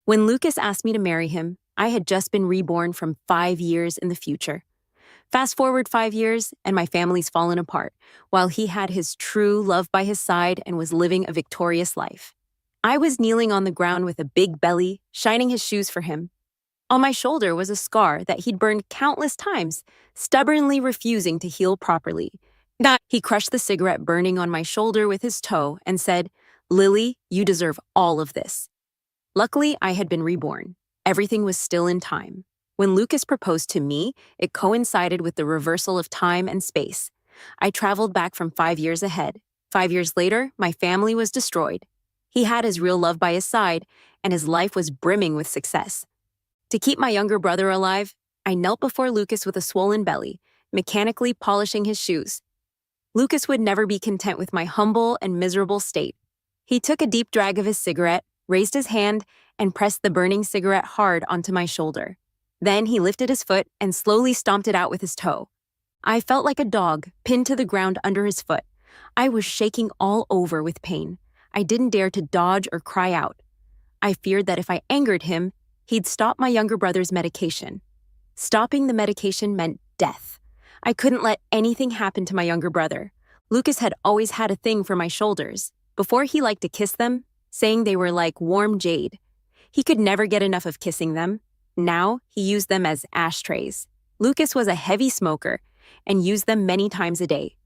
When Lucas asked me to marry him, I had just been reborn from 5 years in the future. Fast forward 5 years, and my family's fallen apart, while he had his true love by his side and was living a victorious life. I was kneeling on the ground with a big belly, shining his shoes for him. On my shoulder was a scar that he'd burned countless times, stubbornly refusing to heal properly. He crushed the cigarette burning on my shoulder with his toe and said, "Lily, you deserve all of this." Luckily, I had been reborn. Everything was still in time. When Lucas proposed to me, it coincided with the reversal of time and space. I traveled back from 5 years ahead. 5 years later, my family was destroyed. He had his real love by his side, and his life was brimming with success. To keep my younger brother alive, I knelt before Lucas with a swollen belly, mechanically polishing his shoes. Lucas would never be content with my humble and miserable state. He took a deep drag of his cigarette, raised his hand, and pressed the burning cigarette hard onto my shoulder. Then he lifted his foot and slowly stomped it out with his toe. I felt like a dog, pinned to the ground under his foot. I was shaking all over with pain. I didn't dare to dodge or cry out. I feared that if I angered him, he'd stop my younger brother's medication. Stopping the medication meant death. I couldn't let anything happen to my younger brother. Lucas had always had a thing for my shoulders. Before, he liked to kiss them, saying they were like warm jade. He could never get enough of kissing them. Now, he used them as ashtrays. Lucas was a heavy smoker and used them many times a day.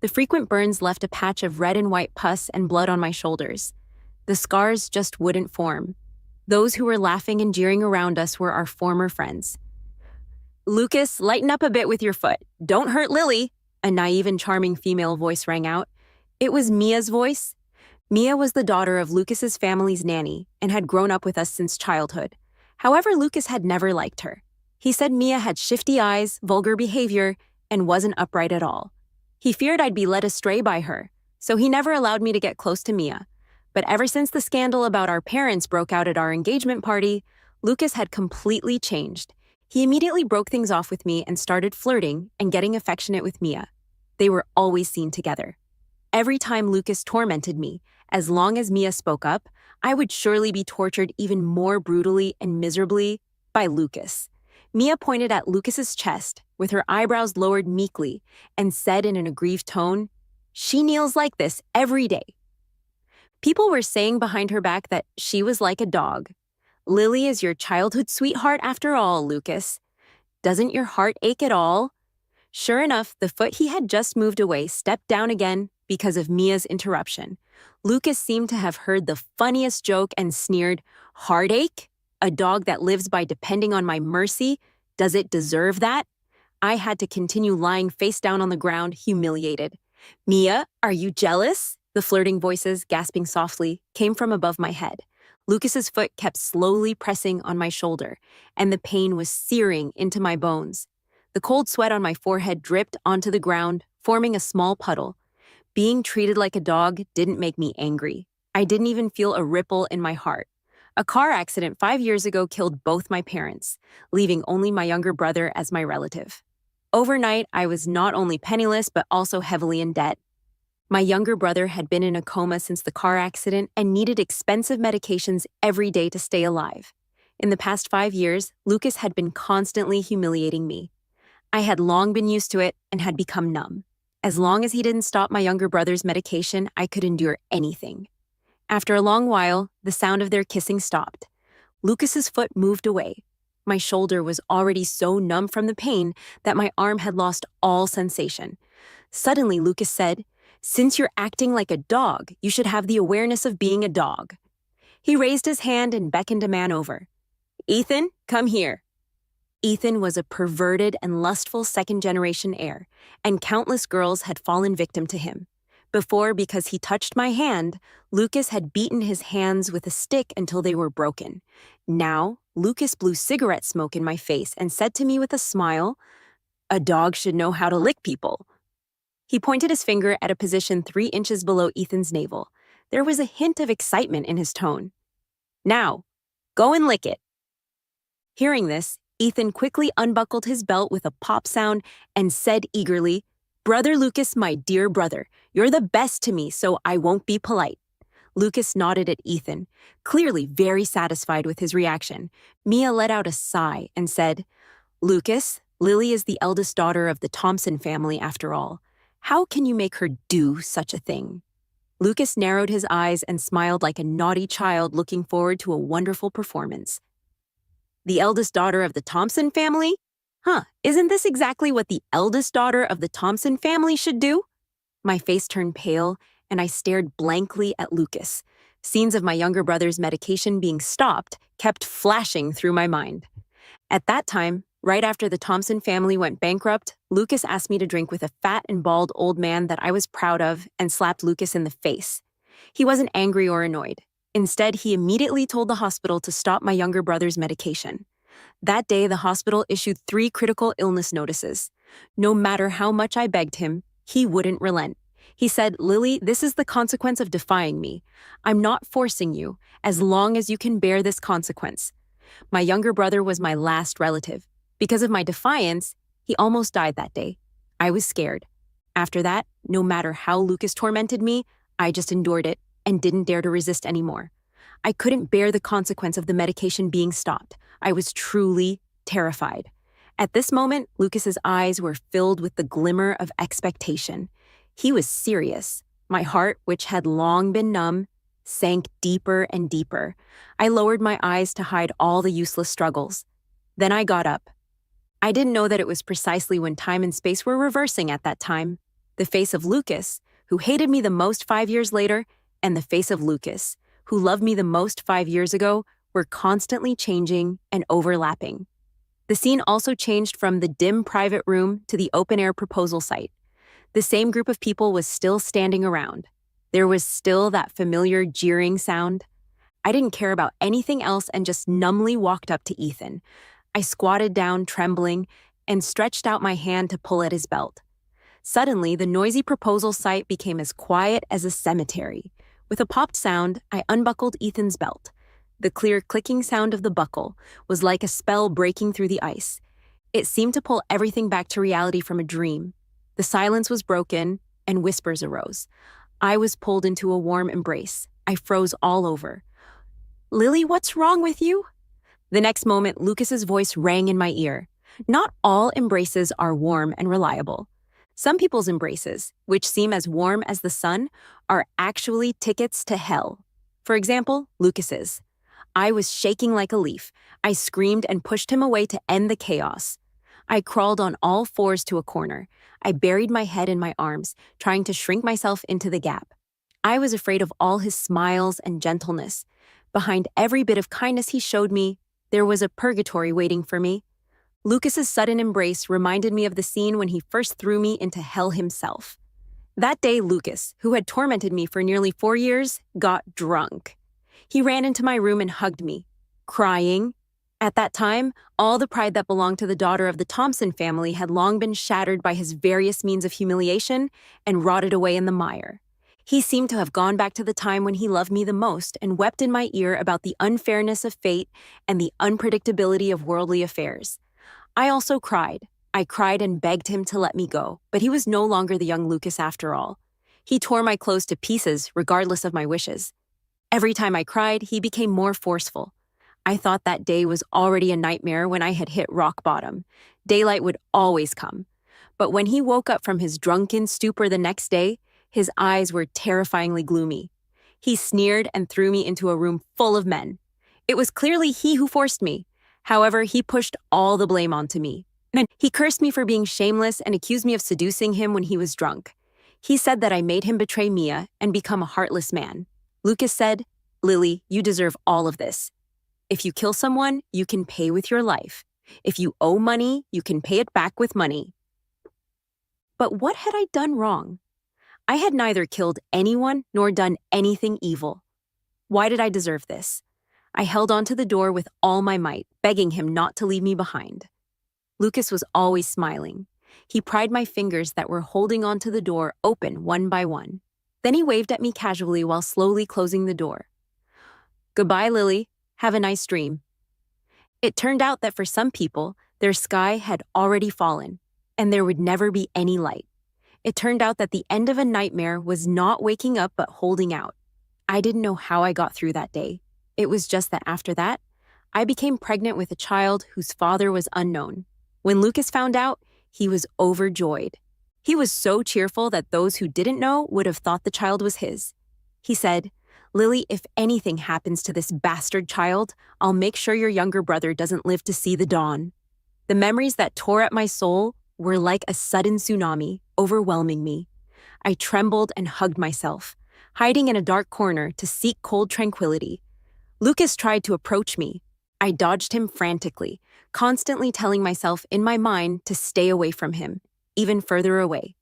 The frequent burns left a patch of red and white pus and blood on my shoulders. The scars just wouldn't form. Those who were laughing and jeering around us were our former friends. "Lucas, lighten up a bit with your foot. Don't hurt Lily," a naive and charming female voice rang out. It was Mia's voice. Mia was the daughter of Lucas's family's nanny and had grown up with us since childhood. However, Lucas had never liked her. He said Mia had shifty eyes, vulgar behavior, and wasn't upright at all. He feared I'd be led astray by her, so he never allowed me to get close to Mia. But ever since the scandal about our parents broke out at our engagement party, Lucas had completely changed. He immediately broke things off with me and started flirting and getting affectionate with Mia. They were always seen together. Every time Lucas tormented me, as long as Mia spoke up, I would surely be tortured even more brutally and miserably by Lucas. Mia pointed at Lucas's chest, with her eyebrows lowered meekly, and said in an aggrieved tone, "She kneels like this every day." People were saying behind her back that she was like a dog. "Lily is your childhood sweetheart after all, Lucas. Doesn't your heart ache at all?" Sure enough, the foot he had just moved away stepped down again because of Mia's interruption. Lucas seemed to have heard the funniest joke and sneered, "Heartache? A dog that lives by depending on my mercy? Does it deserve that?" I had to continue lying face down on the ground, humiliated. "Mia, are you jealous?" The flirting voices, gasping softly, came from above my head. Lucas's foot kept slowly pressing on my shoulder, and the pain was searing into my bones. The cold sweat on my forehead dripped onto the ground, forming a small puddle. Being treated like a dog didn't make me angry. I didn't even feel a ripple in my heart. A car accident 5 years ago killed both my parents, leaving only my younger brother as my relative. Overnight, I was not only penniless but also heavily in debt. My younger brother had been in a coma since the car accident and needed expensive medications every day to stay alive. In the past 5 years, Lucas had been constantly humiliating me. I had long been used to it and had become numb. As long as he didn't stop my younger brother's medication, I could endure anything. After a long while, the sound of their kissing stopped. Lucas's foot moved away. My shoulder was already so numb from the pain that my arm had lost all sensation. Suddenly, Lucas said, "Since you're acting like a dog, you should have the awareness of being a dog." He raised his hand and beckoned a man over. "Ethan, come here." Ethan was a perverted and lustful second-generation heir, and countless girls had fallen victim to him. Before, because he touched my hand, Lucas had beaten his hands with a stick until they were broken. Now, Lucas blew cigarette smoke in my face and said to me with a smile, "A dog should know how to lick people." He pointed his finger at a position 3 inches below Ethan's navel. There was a hint of excitement in his tone. "Now, go and lick it." Hearing this, Ethan quickly unbuckled his belt with a pop sound and said eagerly, "Brother Lucas, my dear brother, you're the best to me, so I won't be polite." Lucas nodded at Ethan, clearly very satisfied with his reaction. Mia let out a sigh and said, "Lucas, Lily is the eldest daughter of the Thompson family after all. How can you make her do such a thing?" Lucas narrowed his eyes and smiled like a naughty child looking forward to a wonderful performance. "The eldest daughter of the Thompson family? Huh, isn't this exactly what the eldest daughter of the Thompson family should do?" My face turned pale, and I stared blankly at Lucas. Scenes of my younger brother's medication being stopped kept flashing through my mind. At that time, right after the Thompson family went bankrupt, Lucas asked me to drink with a fat and bald old man that I was proud of and slapped Lucas in the face. He wasn't angry or annoyed. Instead, he immediately told the hospital to stop my younger brother's medication. That day, the hospital issued 3 critical illness notices. No matter how much I begged him, he wouldn't relent. He said, "Lily, this is the consequence of defying me. I'm not forcing you, as long as you can bear this consequence." My younger brother was my last relative. Because of my defiance, he almost died that day. I was scared. After that, no matter how Lucas tormented me, I just endured it and didn't dare to resist anymore. I couldn't bear the consequence of the medication being stopped. I was truly terrified. At this moment, Lucas's eyes were filled with the glimmer of expectation. He was serious. My heart, which had long been numb, sank deeper and deeper. I lowered my eyes to hide all the useless struggles. Then I got up. I didn't know that it was precisely when time and space were reversing at that time. The face of Lucas, who hated me the most 5 years later, and the face of Lucas, who loved me the most 5 years ago, were constantly changing and overlapping. The scene also changed from the dim private room to the open-air proposal site. The same group of people was still standing around. There was still that familiar jeering sound. I didn't care about anything else and just numbly walked up to Ethan. I squatted down, trembling, and stretched out my hand to pull at his belt. Suddenly, the noisy proposal site became as quiet as a cemetery. With a popped sound, I unbuckled Ethan's belt. The clear clicking sound of the buckle was like a spell breaking through the ice. It seemed to pull everything back to reality from a dream. The silence was broken, and whispers arose. I was pulled into a warm embrace. I froze all over. "Lily, what's wrong with you?" The next moment, Lucas's voice rang in my ear. Not all embraces are warm and reliable. Some people's embraces, which seem as warm as the sun, are actually tickets to hell. For example, Lucas's. I was shaking like a leaf. I screamed and pushed him away to end the chaos. I crawled on all fours to a corner. I buried my head in my arms, trying to shrink myself into the gap. I was afraid of all his smiles and gentleness. Behind every bit of kindness he showed me, there was a purgatory waiting for me. Lucas's sudden embrace reminded me of the scene when he first threw me into hell himself. That day, Lucas, who had tormented me for nearly 4 years, got drunk. He ran into my room and hugged me, crying. At that time, all the pride that belonged to the daughter of the Thompson family had long been shattered by his various means of humiliation and rotted away in the mire. He seemed to have gone back to the time when he loved me the most and wept in my ear about the unfairness of fate and the unpredictability of worldly affairs. I also cried. I cried and begged him to let me go, but he was no longer the young Lucas after all. He tore my clothes to pieces, regardless of my wishes. Every time I cried, he became more forceful. I thought that day was already a nightmare when I had hit rock bottom. Daylight would always come. But when he woke up from his drunken stupor the next day, his eyes were terrifyingly gloomy. He sneered and threw me into a room full of men. It was clearly he who forced me. However, he pushed all the blame onto me. He cursed me for being shameless and accused me of seducing him when he was drunk. He said that I made him betray Mia and become a heartless man. Lucas said, "Lily, you deserve all of this. If you kill someone, you can pay with your life. If you owe money, you can pay it back with money." But what had I done wrong? I had neither killed anyone nor done anything evil. Why did I deserve this? I held onto the door with all my might, begging him not to leave me behind. Lucas was always smiling. He pried my fingers that were holding onto the door open one by one. Then he waved at me casually while slowly closing the door. "Goodbye, Lily. Have a nice dream." It turned out that for some people, their sky had already fallen, and there would never be any light. It turned out that the end of a nightmare was not waking up but holding out. I didn't know how I got through that day. It was just that after that, I became pregnant with a child whose father was unknown. When Lucas found out, he was overjoyed. He was so cheerful that those who didn't know would have thought the child was his. He said, "Lily, if anything happens to this bastard child, I'll make sure your younger brother doesn't live to see the dawn." The memories that tore at my soul were like a sudden tsunami, overwhelming me. I trembled and hugged myself, hiding in a dark corner to seek cold tranquility. Lucas tried to approach me. I dodged him frantically, constantly telling myself in my mind to stay away from him, even further away.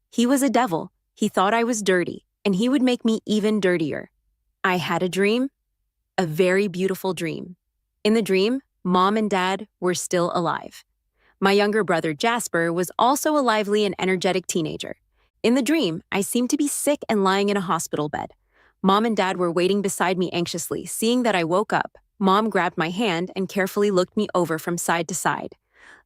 He was a devil. He thought I was dirty, and he would make me even dirtier. I had a dream, a very beautiful dream. In the dream, Mom and Dad were still alive. My younger brother Jasper was also a lively and energetic teenager. In the dream, I seemed to be sick and lying in a hospital bed. Mom and Dad were waiting beside me anxiously. Seeing that I woke up, Mom grabbed my hand and carefully looked me over from side to side.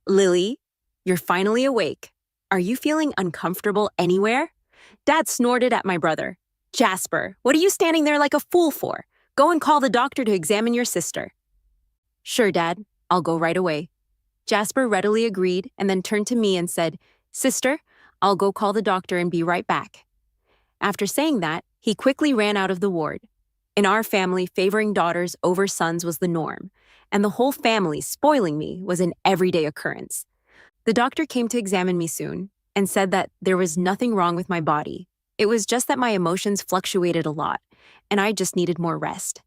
"Lily, you're finally awake. Are you feeling uncomfortable anywhere?" Dad snorted at my brother. "Jasper, what are you standing there like a fool for? Go and call the doctor to examine your sister." "Sure, Dad. I'll go right away." Jasper readily agreed and then turned to me and said, "Sister, I'll go call the doctor and be right back." After saying that, he quickly ran out of the ward. In our family, favoring daughters over sons was the norm, and the whole family spoiling me was an everyday occurrence. The doctor came to examine me soon and said that there was nothing wrong with my body. It was just that my emotions fluctuated a lot, and I just needed more rest.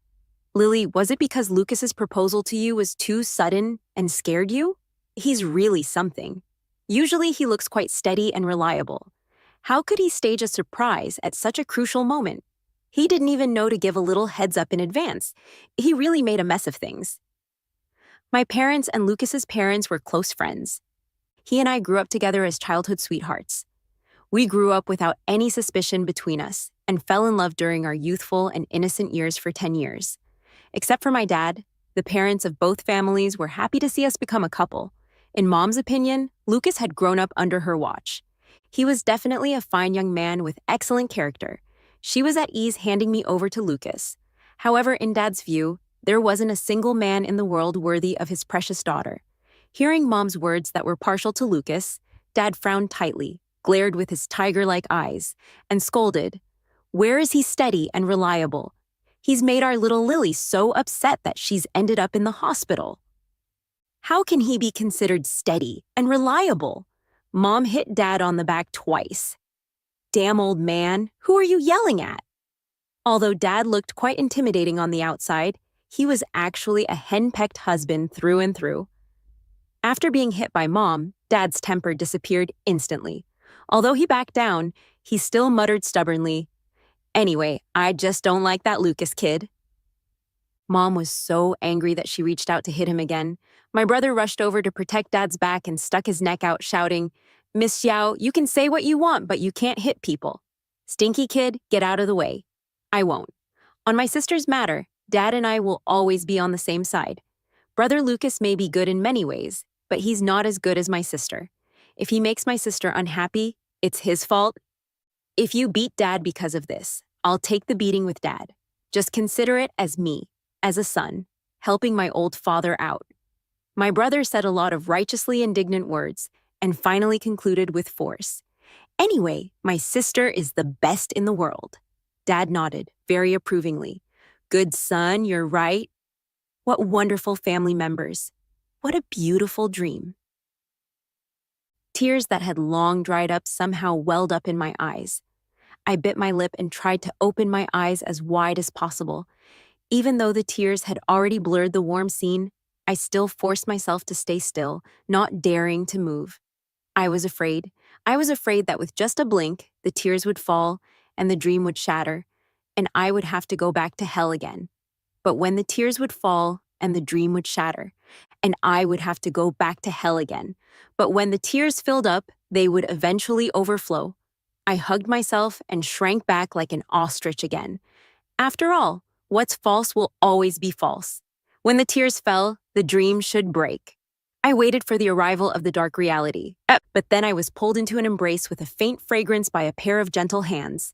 "Lily, was it because Lucas's proposal to you was too sudden and scared you? He's really something. Usually he looks quite steady and reliable. How could he stage a surprise at such a crucial moment? He didn't even know to give a little heads up in advance. He really made a mess of things." My parents and Lucas's parents were close friends. He and I grew up together as childhood sweethearts. We grew up without any suspicion between us and fell in love during our youthful and innocent years for 10 years. Except for my dad, the parents of both families were happy to see us become a couple. In Mom's opinion, Lucas had grown up under her watch. He was definitely a fine young man with excellent character. She was at ease handing me over to Lucas. However, in Dad's view, there wasn't a single man in the world worthy of his precious daughter. Hearing Mom's words that were partial to Lucas, Dad frowned tightly, glared with his tiger-like eyes, and scolded, "Where is he steady and reliable? He's made our little Lily so upset that she's ended up in the hospital. How can he be considered steady and reliable?" Mom hit Dad on the back twice. "Damn old man, who are you yelling at?" Although Dad looked quite intimidating on the outside, he was actually a henpecked husband through and through. After being hit by Mom, Dad's temper disappeared instantly. Although he backed down, he still muttered stubbornly, "Anyway, I just don't like that Lucas kid." Mom was so angry that she reached out to hit him again. My brother rushed over to protect Dad's back and stuck his neck out, shouting, "Miss Xiao, you can say what you want, but you can't hit people. Stinky kid, get out of the way." "I won't. On my sister's matter, Dad and I will always be on the same side. Brother Lucas may be good in many ways, but he's not as good as my sister. If he makes my sister unhappy, it's his fault. If you beat Dad because of this, I'll take the beating with Dad. Just consider it as me, as a son, helping my old father out." My brother said a lot of righteously indignant words and finally concluded with force, "Anyway, my sister is the best in the world." Dad nodded, very approvingly. "Good son, you're right." What wonderful family members. What a beautiful dream. Tears that had long dried up somehow welled up in my eyes. I bit my lip and tried to open my eyes as wide as possible. Even though the tears had already blurred the warm scene, I still forced myself to stay still, not daring to move. I was afraid. I was afraid that with just a blink, the tears would fall and the dream would shatter, and I would have to go back to hell again. But when the tears would fall and the dream would shatter, and I would have to go back to hell again. But when the tears filled up, they would eventually overflow. I hugged myself and shrank back like an ostrich again. After all, what's false will always be false. When the tears fell, the dream should break. I waited for the arrival of the dark reality, but then I was pulled into an embrace with a faint fragrance by a pair of gentle hands.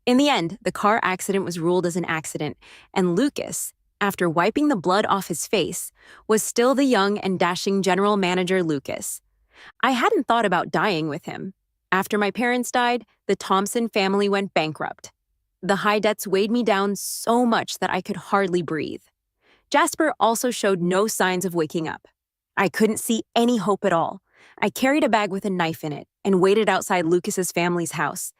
In the end, the car accident was ruled as an accident, and Lucas, after wiping the blood off his face, was still the young and dashing general manager Lucas. I hadn't thought about dying with him. After my parents died, the Thompson family went bankrupt. The high debts weighed me down so much that I could hardly breathe. Jasper also showed no signs of waking up. I couldn't see any hope at all. I carried a bag with a knife in it and waited outside Lucas's family's house.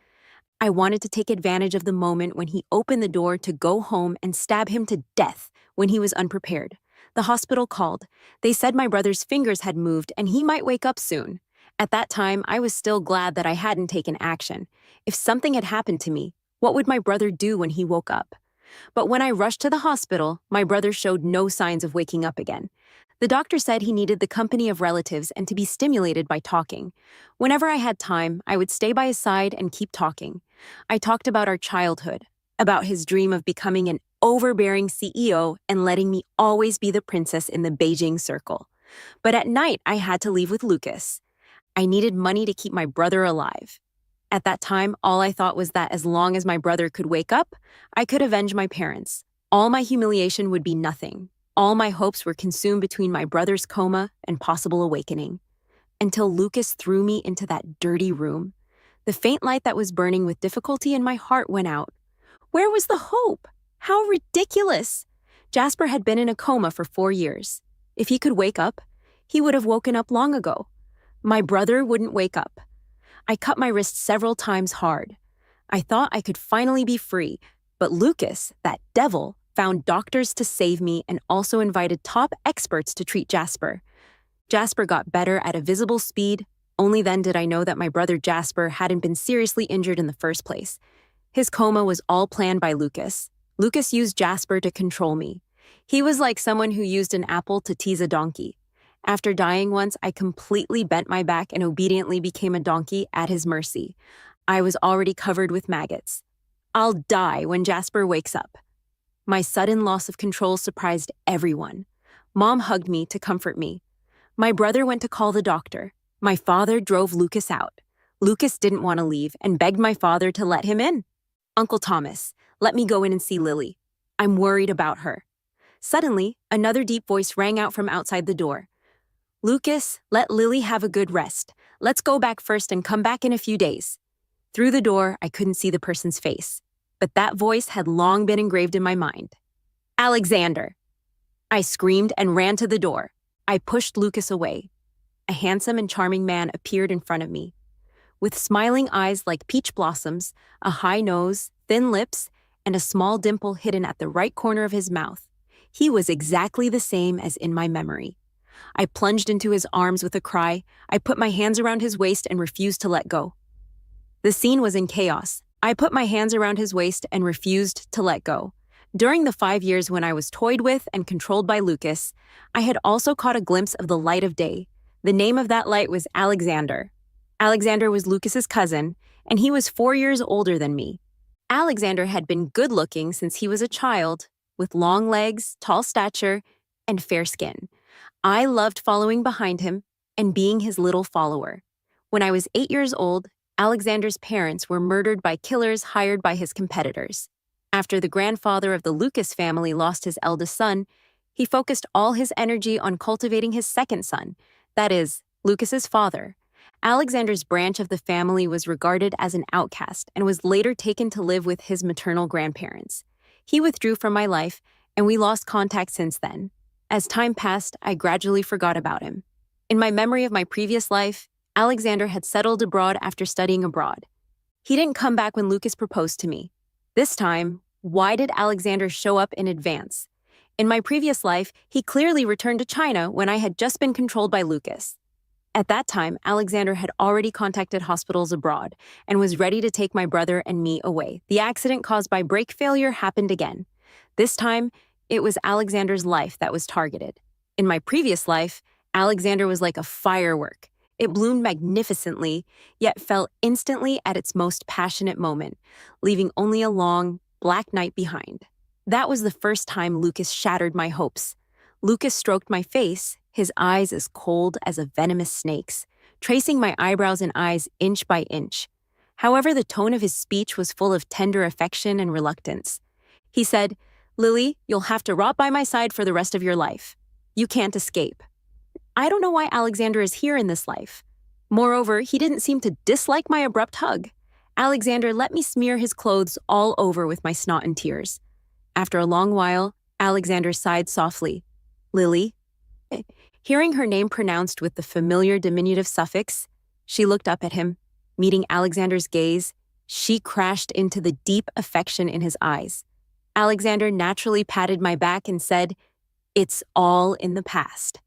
I wanted to take advantage of the moment when he opened the door to go home and stab him to death when he was unprepared. The hospital called. They said my brother's fingers had moved and he might wake up soon. At that time, I was still glad that I hadn't taken action. If something had happened to me, what would my brother do when he woke up? But when I rushed to the hospital, my brother showed no signs of waking up again. The doctor said he needed the company of relatives and to be stimulated by talking. Whenever I had time, I would stay by his side and keep talking. I talked about our childhood, about his dream of becoming an overbearing CEO and letting me always be the princess in the Beijing circle. But at night, I had to leave with Lucas. I needed money to keep my brother alive. At that time, all I thought was that as long as my brother could wake up, I could avenge my parents. All my humiliation would be nothing. All my hopes were consumed between my brother's coma and possible awakening. Until Lucas threw me into that dirty room. The faint light that was burning with difficulty in my heart went out. Where was the hope? How ridiculous! Jasper had been in a coma for 4 years. If he could wake up, he would have woken up long ago. My brother wouldn't wake up. I cut my wrist several times hard. I thought I could finally be free, but Lucas, that devil, found doctors to save me and also invited top experts to treat Jasper. Jasper got better at a visible speed. Only then did I know that my brother Jasper hadn't been seriously injured in the first place. His coma was all planned by Lucas. Lucas used Jasper to control me. He was like someone who used an apple to tease a donkey. After dying once, I completely bent my back and obediently became a donkey at his mercy. I was already covered with maggots. I'll die when Jasper wakes up. My sudden loss of control surprised everyone. Mom hugged me to comfort me. My brother went to call the doctor. My father drove Lucas out. Lucas didn't want to leave and begged my father to let him in. Uncle Thomas, let me go in and see Lily. I'm worried about her. Suddenly, another deep voice rang out from outside the door. Lucas, let Lily have a good rest. Let's go back first and come back in a few days. Through the door, I couldn't see the person's face, but that voice had long been engraved in my mind. Alexander! I screamed and ran to the door. I pushed Lucas away. A handsome and charming man appeared in front of me. With smiling eyes like peach blossoms, a high nose, thin lips, and a small dimple hidden at the right corner of his mouth. He was exactly the same as in my memory. I plunged into his arms with a cry. I put my hands around his waist and refused to let go. The scene was in chaos. I put my hands around his waist and refused to let go. During the 5 years when I was toyed with and controlled by Lucas, I had also caught a glimpse of the light of day. The name of that light was Alexander. Alexander was Lucas's cousin, and he was 4 years older than me. Alexander had been good-looking since he was a child, with long legs, tall stature, and fair skin. I loved following behind him and being his little follower. When I was 8 years old, Alexander's parents were murdered by killers hired by his competitors. After the grandfather of the Lucas family lost his eldest son, he focused all his energy on cultivating his second son, that is, Lucas's father. Alexander's branch of the family was regarded as an outcast and was later taken to live with his maternal grandparents. He withdrew from my life, and we lost contact since then. As time passed, I gradually forgot about him. In my memory of my previous life, Alexander had settled abroad after studying abroad. He didn't come back when Lucas proposed to me. This time, why did Alexander show up in advance? In my previous life, he clearly returned to China when I had just been controlled by Lucas. At that time, Alexander had already contacted hospitals abroad and was ready to take my brother and me away. The accident caused by brake failure happened again. This time, it was Alexander's life that was targeted. In my previous life, Alexander was like a firework. It bloomed magnificently, yet fell instantly at its most passionate moment, leaving only a long, black night behind. That was the first time Lucas shattered my hopes. Lucas stroked my face, his eyes as cold as a venomous snake's, tracing my eyebrows and eyes inch by inch. However, the tone of his speech was full of tender affection and reluctance. He said, "Lily, you'll have to rot by my side for the rest of your life. You can't escape." I don't know why Alexander is here in this life. Moreover, he didn't seem to dislike my abrupt hug. Alexander let me smear his clothes all over with my snot and tears. After a long while, Alexander sighed softly. "Lily?" Hearing her name pronounced with the familiar diminutive suffix, she looked up at him. Meeting Alexander's gaze, she crashed into the deep affection in his eyes. Alexander naturally patted my back and said, "It's all in the past."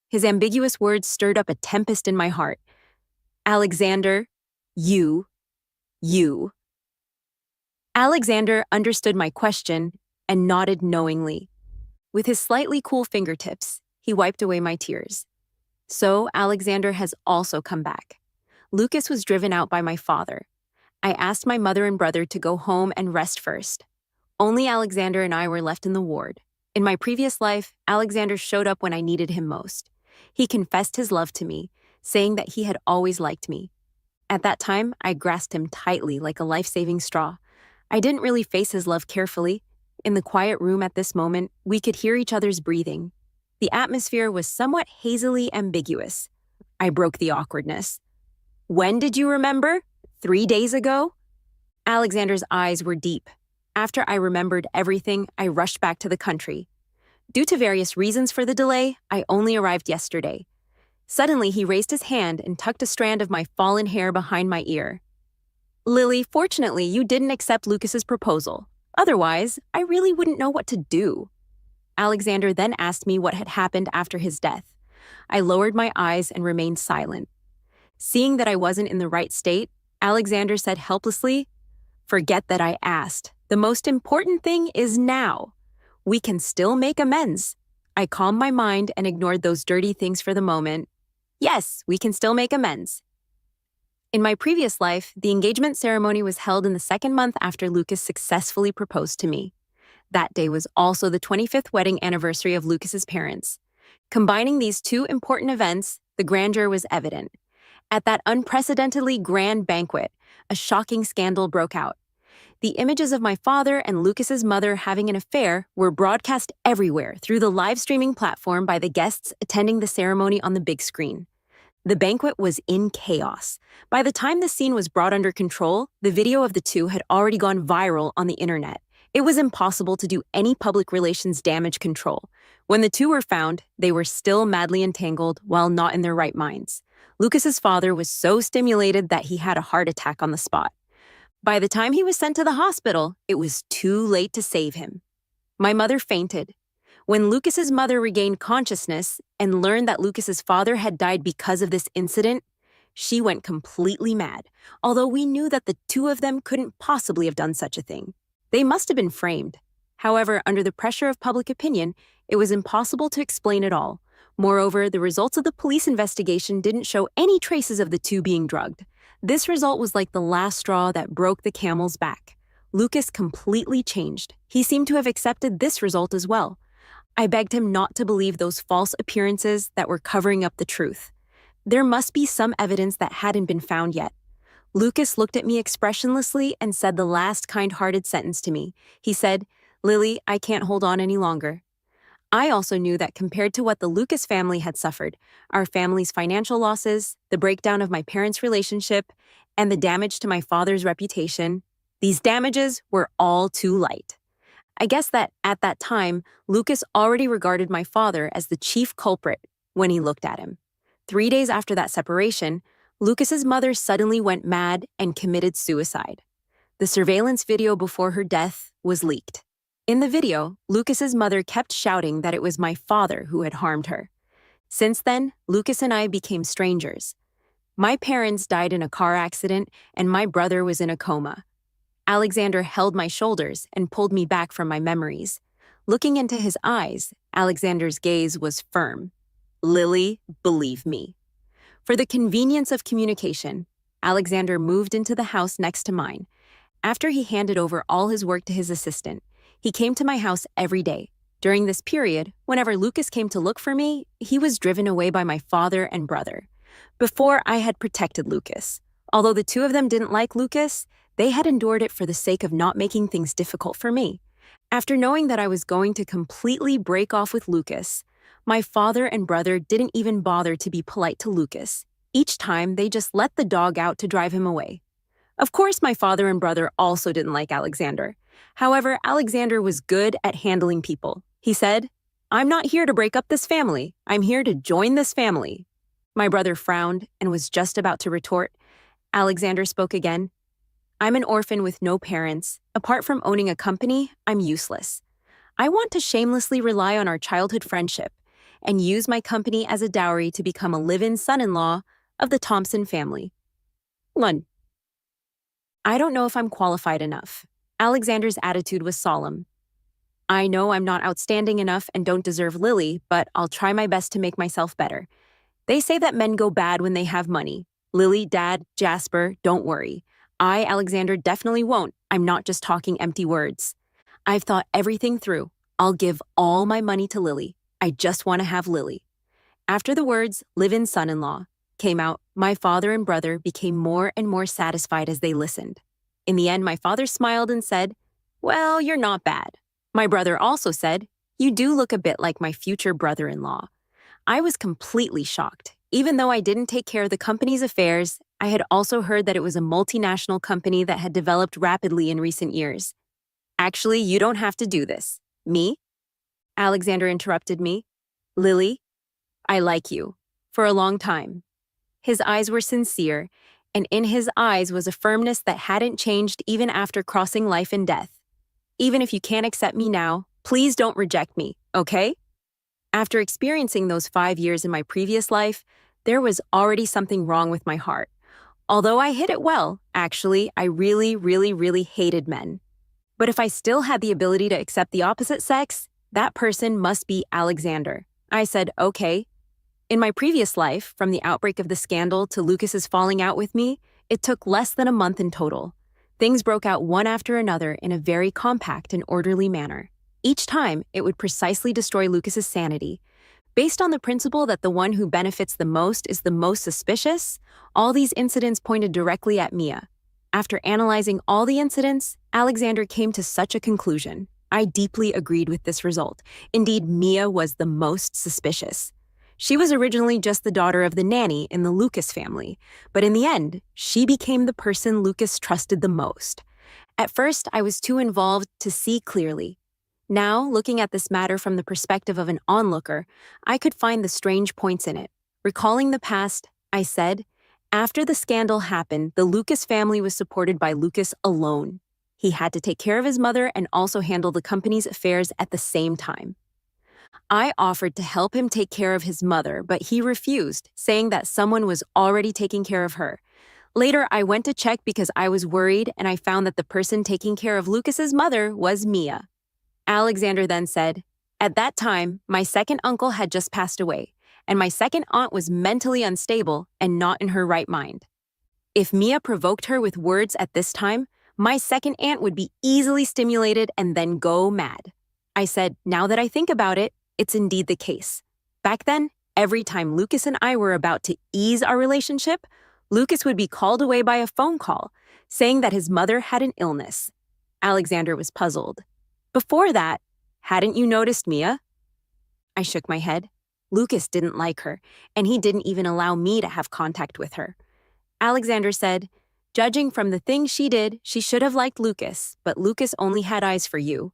His ambiguous words stirred up a tempest in my heart. "Alexander, you. Alexander understood my question and nodded knowingly. With his slightly cool fingertips, he wiped away my tears. So Alexander has also come back. Lucas was driven out by my father. I asked my mother and brother to go home and rest first. Only Alexander and I were left in the ward. In my previous life, Alexander showed up when I needed him most. He confessed his love to me, saying that he had always liked me. At that time, I grasped him tightly like a life-saving straw. I didn't really face his love carefully. In the quiet room at this moment, we could hear each other's breathing. The atmosphere was somewhat hazily ambiguous. I broke the awkwardness. "When did you remember? 3 days ago?" Alexander's eyes were deep. After I remembered everything, I rushed back to the country. Due to various reasons for the delay, I only arrived yesterday. Suddenly, he raised his hand and tucked a strand of my fallen hair behind my ear. "Lily, fortunately, you didn't accept Lucas's proposal. Otherwise, I really wouldn't know what to do." Alexander then asked me what had happened after his death. I lowered my eyes and remained silent. Seeing that I wasn't in the right state, Alexander said helplessly, "Forget that I asked. The most important thing is now. We can still make amends." I calmed my mind and ignored those dirty things for the moment. Yes, we can still make amends. In my previous life, the engagement ceremony was held in the 2nd month after Lucas successfully proposed to me. That day was also the 25th wedding anniversary of Lucas's parents. Combining these two important events, the grandeur was evident. At that unprecedentedly grand banquet, a shocking scandal broke out. The images of my father and Lucas's mother having an affair were broadcast everywhere through the live streaming platform by the guests attending the ceremony on the big screen. The banquet was in chaos. By the time the scene was brought under control, the video of the two had already gone viral on the internet. It was impossible to do any public relations damage control. When the two were found, they were still madly entangled while not in their right minds. Lucas's father was so stimulated that he had a heart attack on the spot. By the time he was sent to the hospital, it was too late to save him. My mother fainted. When Lucas's mother regained consciousness and learned that Lucas's father had died because of this incident, she went completely mad, although we knew that the two of them couldn't possibly have done such a thing. They must have been framed. However, under the pressure of public opinion, it was impossible to explain it all. Moreover, the results of the police investigation didn't show any traces of the two being drugged. This result was like the last straw that broke the camel's back. Lucas completely changed. He seemed to have accepted this result as well. I begged him not to believe those false appearances that were covering up the truth. There must be some evidence that hadn't been found yet. Lucas looked at me expressionlessly and said the last kind-hearted sentence to me. He said, "Lily, I can't hold on any longer." I also knew that compared to what the Lucas family had suffered, our family's financial losses, the breakdown of my parents' relationship, and the damage to my father's reputation, these damages were all too light. I guess that at that time, Lucas already regarded my father as the chief culprit when he looked at him. 3 days after that separation, Lucas's mother suddenly went mad and committed suicide. The surveillance video before her death was leaked. In the video, Lucas's mother kept shouting that it was my father who had harmed her. Since then, Lucas and I became strangers. My parents died in a car accident, and my brother was in a coma. Alexander held my shoulders and pulled me back from my memories. Looking into his eyes, Alexander's gaze was firm. "Lily, believe me." For the convenience of communication, Alexander moved into the house next to mine. After he handed over all his work to his assistant, he came to my house every day. During this period, whenever Lucas came to look for me, he was driven away by my father and brother. Before, I had protected Lucas. Although the two of them didn't like Lucas, they had endured it for the sake of not making things difficult for me. After knowing that I was going to completely break off with Lucas, my father and brother didn't even bother to be polite to Lucas. Each time, they just let the dog out to drive him away. Of course, my father and brother also didn't like Alexander. However, Alexander was good at handling people. He said, "I'm not here to break up this family. I'm here to join this family." My brother frowned and was just about to retort. Alexander spoke again. "I'm an orphan with no parents. Apart from owning a company, I'm useless. I want to shamelessly rely on our childhood friendship and use my company as a dowry to become a live-in son-in-law of the Thompson family." 1. I don't know if I'm qualified enough. Alexander's attitude was solemn. "I know I'm not outstanding enough and don't deserve Lily, but I'll try my best to make myself better. They say that men go bad when they have money. Lily, Dad, Jasper, don't worry. I, Alexander, definitely won't. I'm not just talking empty words. I've thought everything through. I'll give all my money to Lily. I just want to have Lily." After the words, "live-in son-in-law," came out, my father and brother became more and more satisfied as they listened. In the end, my father smiled and said, "Well, you're not bad." My brother also said, "You do look a bit like my future brother-in-law." I was completely shocked. Even though I didn't take care of the company's affairs, I had also heard that it was a multinational company that had developed rapidly in recent years. "Actually, you don't have to do this." "Me?" Alexander interrupted me. "Lily, I like you. For a long time." His eyes were sincere, and in his eyes was a firmness that hadn't changed even after crossing life and death. "Even if you can't accept me now, please don't reject me, okay?" After experiencing those 5 years in my previous life, there was already something wrong with my heart. Although I hid it well, actually, I really hated men. But if I still had the ability to accept the opposite sex, that person must be Alexander. I said, "Okay." In my previous life, from the outbreak of the scandal to Lucas's falling out with me, it took less than a month in total. Things broke out one after another in a very compact and orderly manner. Each time, it would precisely destroy Lucas's sanity. Based on the principle that the one who benefits the most is the most suspicious, all these incidents pointed directly at Mia. After analyzing all the incidents, Alexander came to such a conclusion. I deeply agreed with this result. Indeed, Mia was the most suspicious. She was originally just the daughter of the nanny in the Lucas family, but in the end, she became the person Lucas trusted the most. At first, I was too involved to see clearly. Now, looking at this matter from the perspective of an onlooker, I could find the strange points in it. Recalling the past, I said, after the scandal happened, the Lucas family was supported by Lucas alone. He had to take care of his mother and also handle the company's affairs at the same time. I offered to help him take care of his mother, but he refused, saying that someone was already taking care of her. Later, I went to check because I was worried, and I found that the person taking care of Lucas's mother was Mia. Alexander then said, "At that time, my second uncle had just passed away, and my second aunt was mentally unstable and not in her right mind. If Mia provoked her with words at this time, my second aunt would be easily stimulated and then go mad." I said, "Now that I think about it, it's indeed the case. Back then, every time Lucas and I were about to ease our relationship, Lucas would be called away by a phone call, saying that his mother had an illness." Alexander was puzzled. "Before that, hadn't you noticed Mia?" I shook my head. Lucas didn't like her, and he didn't even allow me to have contact with her. Alexander said, "Judging from the things she did, she should have liked Lucas, but Lucas only had eyes for you."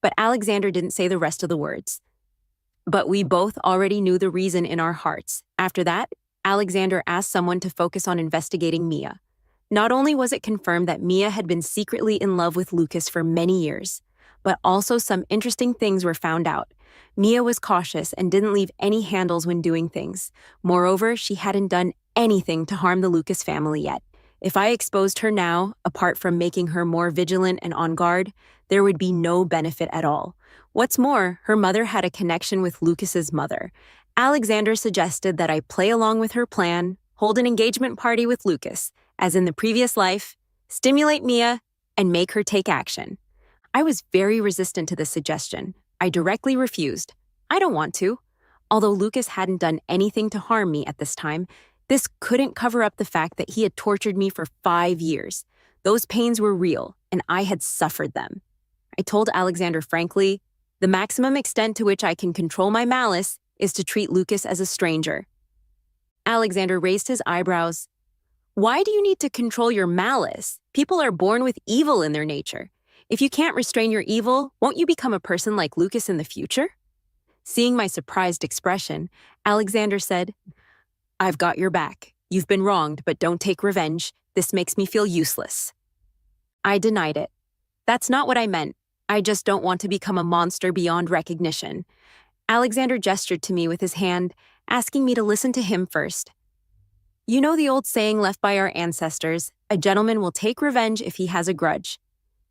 But Alexander didn't say the rest of the words. But we both already knew the reason in our hearts. After that, Alexander asked someone to focus on investigating Mia. Not only was it confirmed that Mia had been secretly in love with Lucas for many years, but also some interesting things were found out. Mia was cautious and didn't leave any handles when doing things. Moreover, she hadn't done anything to harm the Lucas family yet. If I exposed her now, apart from making her more vigilant and on guard, there would be no benefit at all. What's more, her mother had a connection with Lucas's mother. Alexander suggested that I play along with her plan, hold an engagement party with Lucas, as in the previous life, stimulate Mia, and make her take action. I was very resistant to this suggestion. I directly refused. I don't want to. Although Lucas hadn't done anything to harm me at this time, This couldn't cover up the fact that he had tortured me for 5 years. Those pains were real, and I had suffered them. I told Alexander frankly, the maximum extent to which I can control my malice is to treat Lucas as a stranger. Alexander raised his eyebrows. Why do you need to control your malice? People are born with evil in their nature. If you can't restrain your evil, won't you become a person like Lucas in the future? Seeing my surprised expression, Alexander said, I've got your back. You've been wronged, but don't take revenge. This makes me feel useless. I denied it. That's not what I meant. I just don't want to become a monster beyond recognition. Alexander gestured to me with his hand, asking me to listen to him first. You know the old saying left by our ancestors, a gentleman will take revenge if he has a grudge.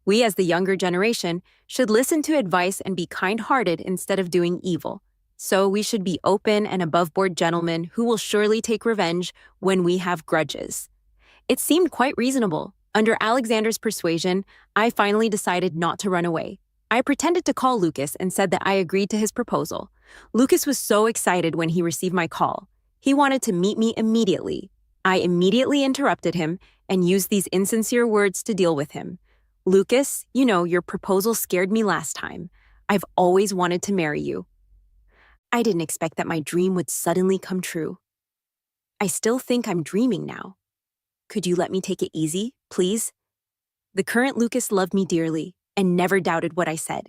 We, as the younger generation, should listen to advice and be kind-hearted instead of doing evil. So we should be open and above-board gentlemen who will surely take revenge when we have grudges. It seemed quite reasonable. Under Alexander's persuasion, I finally decided not to run away. I pretended to call Lucas and said that I agreed to his proposal. Lucas was so excited when he received my call. He wanted to meet me immediately. I immediately interrupted him and used these insincere words to deal with him. Lucas, you know, your proposal scared me last time. I've always wanted to marry you. I didn't expect that my dream would suddenly come true. I still think I'm dreaming now. Could you let me take it easy, please? The current Lucas loved me dearly and never doubted what I said.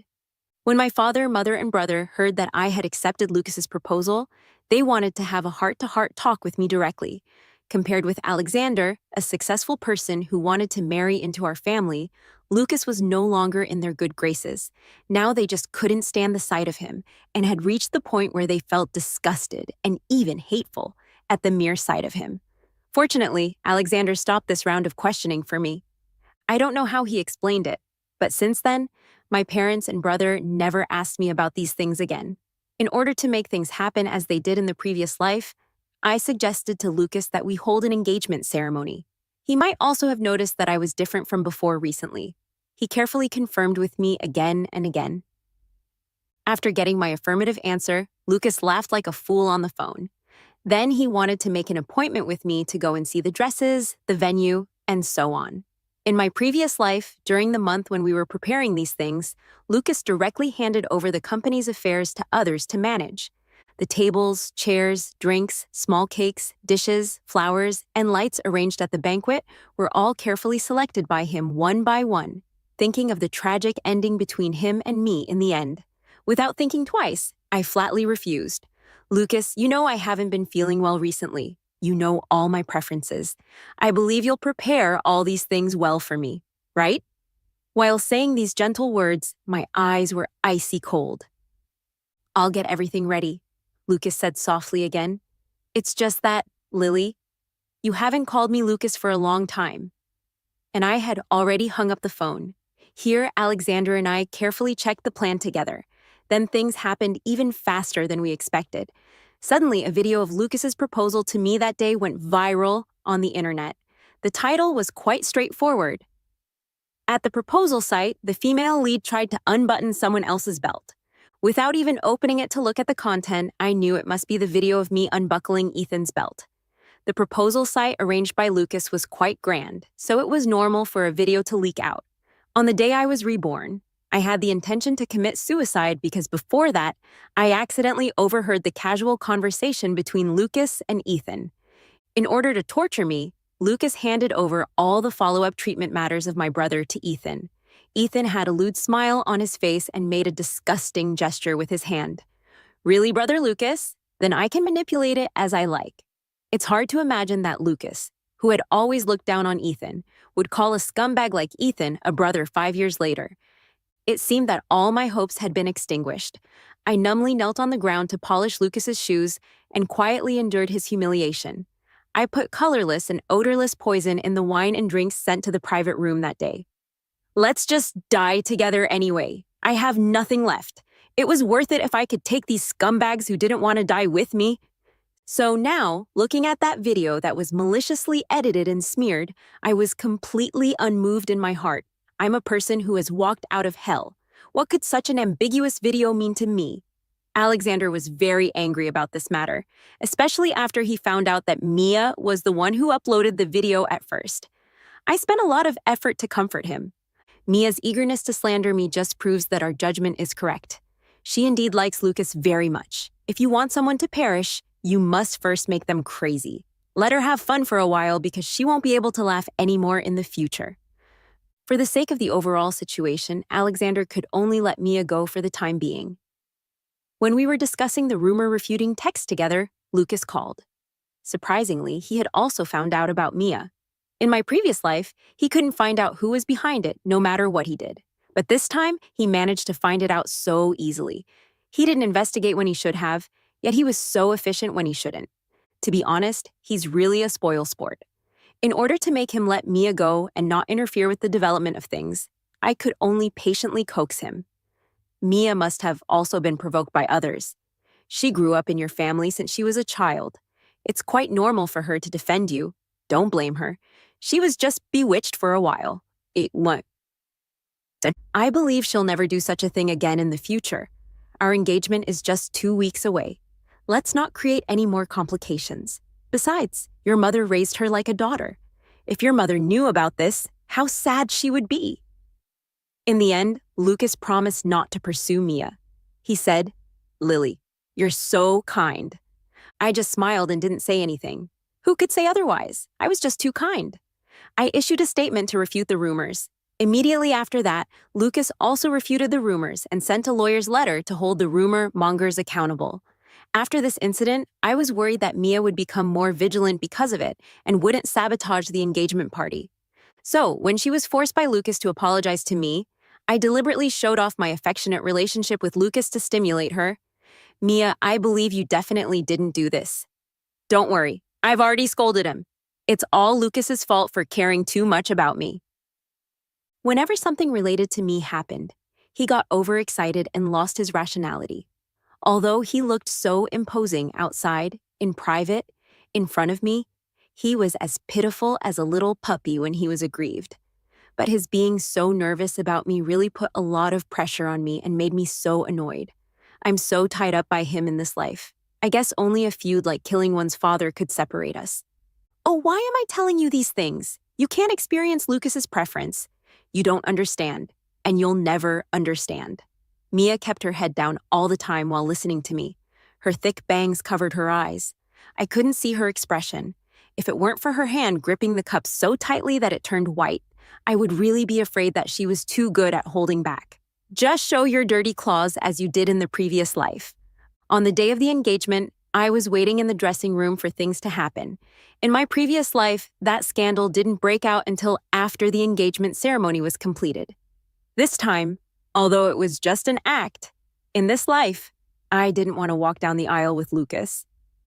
When my father, mother, and brother heard that I had accepted Lucas's proposal, they wanted to have a heart-to-heart talk with me directly. Compared with Alexander, a successful person who wanted to marry into our family, Lucas was no longer in their good graces. Now they just couldn't stand the sight of him and had reached the point where they felt disgusted and even hateful at the mere sight of him. Fortunately, Alexander stopped this round of questioning for me. I don't know how he explained it, but since then, my parents and brother never asked me about these things again. In order to make things happen as they did in the previous life, I suggested to Lucas that we hold an engagement ceremony. He might also have noticed that I was different from before recently. He carefully confirmed with me again and again. After getting my affirmative answer, Lucas laughed like a fool on the phone. Then he wanted to make an appointment with me to go and see the dresses, the venue, and so on. In my previous life, during the month when we were preparing these things, Lucas directly handed over the company's affairs to others to manage. The tables, chairs, drinks, small cakes, dishes, flowers, and lights arranged at the banquet were all carefully selected by him one by one, thinking of the tragic ending between him and me in the end. Without thinking twice, I flatly refused. Lucas, you know I haven't been feeling well recently. You know all my preferences. I believe you'll prepare all these things well for me, right? While saying these gentle words, my eyes were icy cold. I'll get everything ready, Lucas said softly again. It's just that, Lily, you haven't called me Lucas for a long time. And I had already hung up the phone. Here, Alexander and I carefully checked the plan together. Then things happened even faster than we expected. Suddenly, a video of Lucas's proposal to me that day went viral on the internet. The title was quite straightforward. At the proposal site, the female lead tried to unbutton someone else's belt. Without even opening it to look at the content, I knew it must be the video of me unbuckling Ethan's belt. The proposal site arranged by Lucas was quite grand, so it was normal for a video to leak out. On the day I was reborn, I had the intention to commit suicide because before that, I accidentally overheard the casual conversation between Lucas and Ethan. In order to torture me, Lucas handed over all the follow-up treatment matters of my brother to Ethan. Ethan had a lewd smile on his face and made a disgusting gesture with his hand. Really, Brother Lucas? Then I can manipulate it as I like. It's hard to imagine that Lucas, who had always looked down on Ethan, would call a scumbag like Ethan a brother 5 years later. It seemed that all my hopes had been extinguished. I numbly knelt on the ground to polish Lucas's shoes and quietly endured his humiliation. I put colorless and odorless poison in the wine and drinks sent to the private room that day. Let's just die together anyway. I have nothing left. It was worth it if I could take these scumbags who didn't want to die with me. So now, looking at that video that was maliciously edited and smeared, I was completely unmoved in my heart. I'm a person who has walked out of hell. What could such an ambiguous video mean to me? Alexander was very angry about this matter, especially after he found out that Mia was the one who uploaded the video at first. I spent a lot of effort to comfort him. Mia's eagerness to slander me just proves that our judgment is correct. She indeed likes Lucas very much. If you want someone to perish, you must first make them crazy. Let her have fun for a while because she won't be able to laugh anymore in the future. For the sake of the overall situation, Alexander could only let Mia go for the time being. When we were discussing the rumor-refuting text together, Lucas called. Surprisingly, he had also found out about Mia. In my previous life, he couldn't find out who was behind it, no matter what he did. But this time, he managed to find it out so easily. He didn't investigate when he should have, yet he was so efficient when he shouldn't. To be honest, he's really a spoilsport. In order to make him let Mia go and not interfere with the development of things, I could only patiently coax him. Mia must have also been provoked by others. She grew up in your family since she was a child. It's quite normal for her to defend you. Don't blame her. She was just bewitched for a while. I believe she'll never do such a thing again in the future. Our engagement is just 2 weeks away. Let's not create any more complications. Besides, your mother raised her like a daughter. If your mother knew about this, how sad she would be. In the end, Lucas promised not to pursue Mia. He said, "Lily, you're so kind." I just smiled and didn't say anything. Who could say otherwise? I was just too kind. I issued a statement to refute the rumors. Immediately after that, Lucas also refuted the rumors and sent a lawyer's letter to hold the rumor mongers accountable. After this incident, I was worried that Mia would become more vigilant because of it and wouldn't sabotage the engagement party. So, when she was forced by Lucas to apologize to me, I deliberately showed off my affectionate relationship with Lucas to stimulate her. "Mia, I believe you definitely didn't do this. Don't worry, I've already scolded him. It's all Lucas's fault for caring too much about me." Whenever something related to me happened, he got overexcited and lost his rationality. Although he looked so imposing outside, in private, in front of me, he was as pitiful as a little puppy when he was aggrieved. But his being so nervous about me really put a lot of pressure on me and made me so annoyed. I'm so tied up by him in this life. I guess only a feud like killing one's father could separate us. Oh, why am I telling you these things? You can't experience Lucas's preference. You don't understand, and you'll never understand. Mia kept her head down all the time while listening to me. Her thick bangs covered her eyes. I couldn't see her expression. If it weren't for her hand gripping the cup so tightly that it turned white, I would really be afraid that she was too good at holding back. Just show your dirty claws as you did in the previous life. On the day of the engagement, I was waiting in the dressing room for things to happen. In my previous life, that scandal didn't break out until after the engagement ceremony was completed. This time, although it was just an act, in this life, I didn't want to walk down the aisle with Lucas.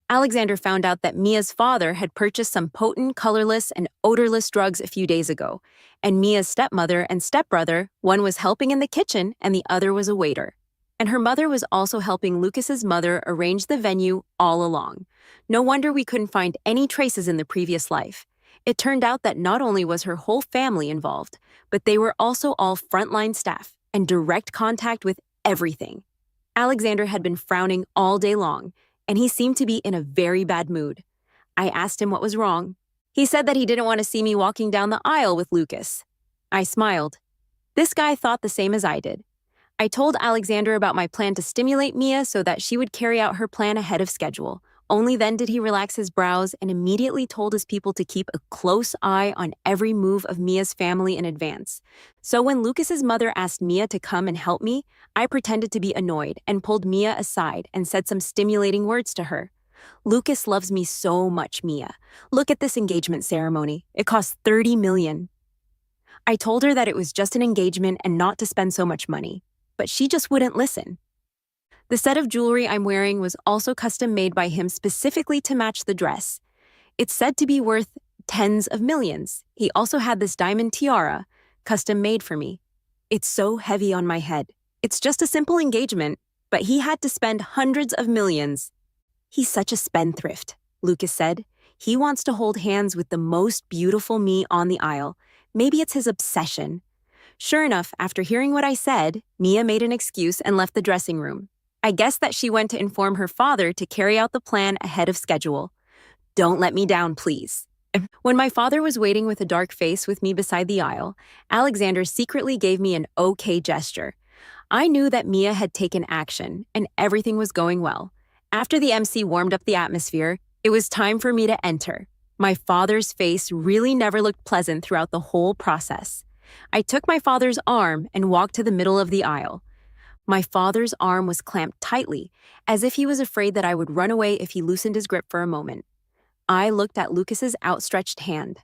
Alexander found out that Mia's father had purchased some potent, colorless, and odorless drugs a few days ago, and Mia's stepmother and stepbrother, one was helping in the kitchen and the other was a waiter. And her mother was also helping Lucas's mother arrange the venue all along. No wonder we couldn't find any traces in the previous life. It turned out that not only was her whole family involved, but they were also all frontline staff and direct contact with everything. Alexander had been frowning all day long, and he seemed to be in a very bad mood. I asked him what was wrong. He said that he didn't want to see me walking down the aisle with Lucas. I smiled. This guy thought the same as I did. I told Alexander about my plan to stimulate Mia so that she would carry out her plan ahead of schedule. Only then did he relax his brows and immediately told his people to keep a close eye on every move of Mia's family in advance. So when Lucas's mother asked Mia to come and help me, I pretended to be annoyed and pulled Mia aside and said some stimulating words to her. "Lucas loves me so much, Mia. Look at this engagement ceremony. It cost $30 million. I told her that it was just an engagement and not to spend so much money. But she just wouldn't listen. The set of jewelry I'm wearing was also custom made by him specifically to match the dress. It's said to be worth tens of millions. He also had this diamond tiara, custom made for me. It's so heavy on my head. It's just a simple engagement, but he had to spend hundreds of millions. He's such a spendthrift, Lucas said. He wants to hold hands with the most beautiful me on the aisle. Maybe it's his obsession. Sure enough, after hearing what I said, Mia made an excuse and left the dressing room. I guessed that she went to inform her father to carry out the plan ahead of schedule. Don't let me down, please. When my father was waiting with a dark face with me beside the aisle, Alexander secretly gave me an okay gesture. I knew that Mia had taken action, and everything was going well. After the MC warmed up the atmosphere, it was time for me to enter. My father's face really never looked pleasant throughout the whole process. I took my father's arm and walked to the middle of the aisle. My father's arm was clamped tightly, as if he was afraid that I would run away if he loosened his grip for a moment. I looked at Lucas's outstretched hand.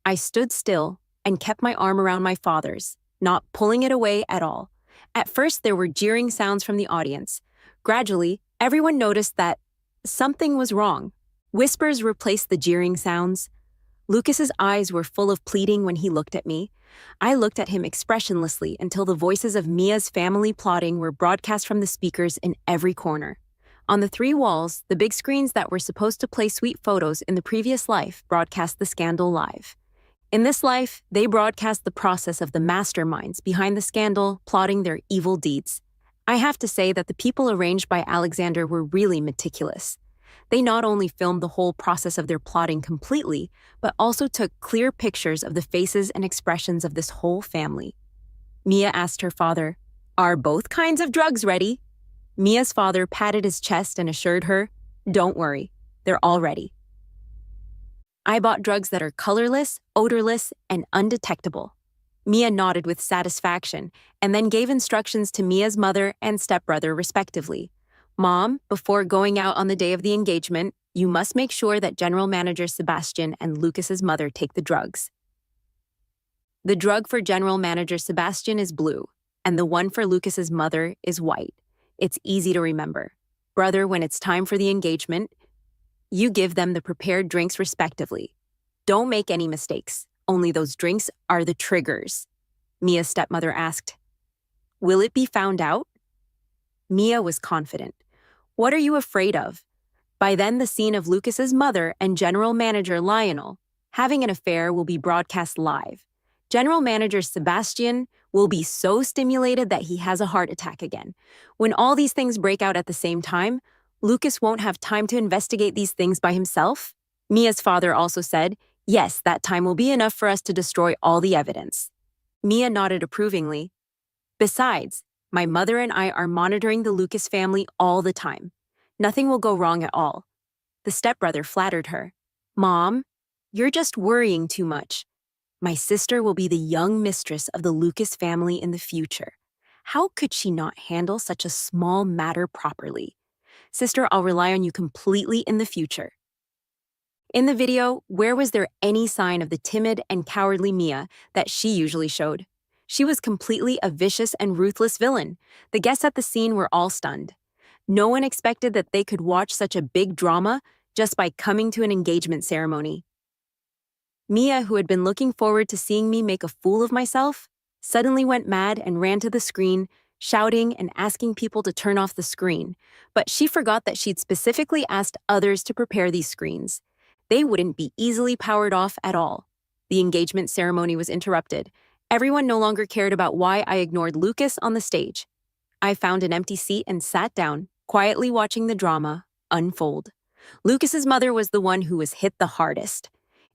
I stood still and kept my arm around my father's, not pulling it away at all. At first, there were jeering sounds from the audience. Gradually, everyone noticed that something was wrong. Whispers replaced the jeering sounds. Lucas's eyes were full of pleading when he looked at me. I looked at him expressionlessly until the voices of Mia's family plotting were broadcast from the speakers in every corner. On the 3 walls, the big screens that were supposed to play sweet photos in the previous life broadcast the scandal live. In this life, they broadcast the process of the masterminds behind the scandal plotting their evil deeds. I have to say that the people arranged by Alexander were really meticulous. They not only filmed the whole process of their plotting completely, but also took clear pictures of the faces and expressions of this whole family. Mia asked her father, "Are both kinds of drugs ready?" Mia's father patted his chest and assured her, "Don't worry, they're all ready." I bought drugs that are colorless, odorless, and undetectable. Mia nodded with satisfaction and then gave instructions to Mia's mother and stepbrother respectively. "Mom, before going out on the day of the engagement, you must make sure that General Manager Sebastian and Lucas's mother take the drugs. The drug for General Manager Sebastian is blue, and the one for Lucas's mother is white. It's easy to remember. Brother, when it's time for the engagement, you give them the prepared drinks respectively. Don't make any mistakes. Only those drinks are the triggers." Mia's stepmother asked, "Will it be found out?" Mia was confident. "What are you afraid of?" By then, the scene of Lucas's mother and General Manager Lionel having an affair will be broadcast live. General Manager Sebastian will be so stimulated that he has a heart attack again. When all these things break out at the same time, Lucas won't have time to investigate these things by himself. Mia's father also said, "Yes, that time will be enough for us to destroy all the evidence." Mia nodded approvingly. "Besides, my mother and I are monitoring the Lucas family all the time. Nothing will go wrong at all." The stepbrother flattered her. "Mom, you're just worrying too much. My sister will be the young mistress of the Lucas family in the future. How could she not handle such a small matter properly? Sister, I'll rely on you completely in the future." In the video, where was there any sign of the timid and cowardly Mia that she usually showed? She was completely a vicious and ruthless villain. The guests at the scene were all stunned. No one expected that they could watch such a big drama just by coming to an engagement ceremony. Mia, who had been looking forward to seeing me make a fool of myself, suddenly went mad and ran to the screen, shouting and asking people to turn off the screen. But she forgot that she'd specifically asked others to prepare these screens. They wouldn't be easily powered off at all. The engagement ceremony was interrupted. Everyone no longer cared about why I ignored Lucas on the stage. I found an empty seat and sat down, quietly watching the drama unfold. Lucas's mother was the one who was hit the hardest.